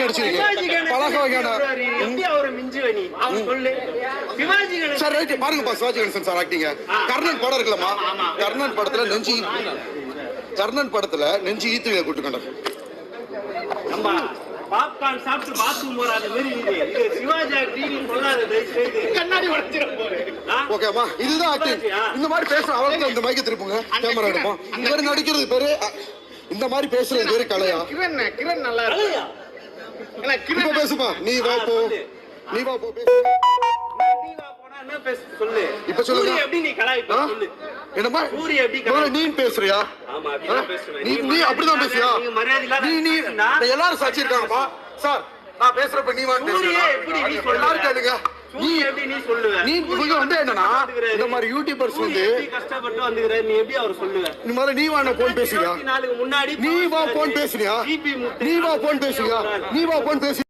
நடிச்சிருக்கீங்க பழக வகையான sir right பாருங்கப்பா சிவாஜி கணேசன் சார் ஆக்டிங்க கர்ணன் படம் இருக்குல்லம்மா கர்ணன் படத்துல நெஞ்சு ஈத்து கூட்டுக்கண்டேன் பாப்கார்ன் சாப்பிட்டு பாத்ரூம் போறாத மாதிரி இது சிவாஜி டிவி சொல்லாத கண்ணாடி உடைச்சிரும் போறே ஓகேமா இதுதான் ஆக்டிங் இந்த மாதிரி பேசுற அவளுக்கு இந்த மைக்க திருப்புங்க கேமரா எடுப்போம் இவர் நடிக்கிறது பேரு இந்த மாதிரி பேசுறது பேரு கலையா கிரண் நல்லா இருக்கு இப்ப பேசுமா நீ வா போ பேசு என்ன பேச சொல்லு இப்ப சொல்லுங்க எப்படி நீ கலாய்ப்ப சொல்லு என்னமா சூரிய எப்படி கலாய் நீ பேசுறியா ஆமா அப்படிதான் பேசுவேன் நீ அப்படிதான் பேசுறியா நீங்க மரியாதை நீ எல்லாரும் சாட்சி இருக்காங்கப்பா சார் நான் பேசுறப்ப நீ வந்து சூரிய எப்படி நீ எல்லாரும் கேளுங்க நீ எப்படி நீ சொல்லுவ நீ இவங்க வந்து என்னன்னா இந்த மாதிரி யூடியூபர்ஸ் வந்து கஷ்டப்பட்டு வந்துங்கற நீ எப்படி அவர் சொல்லுவ இந்த மாதிரி நீ வா போன் பேசுறியா நாளுக்கு முன்னாடி நீ வா போன் பேசுறியா நீ வா போன் பேசுறியா நீ வா போன் பேசு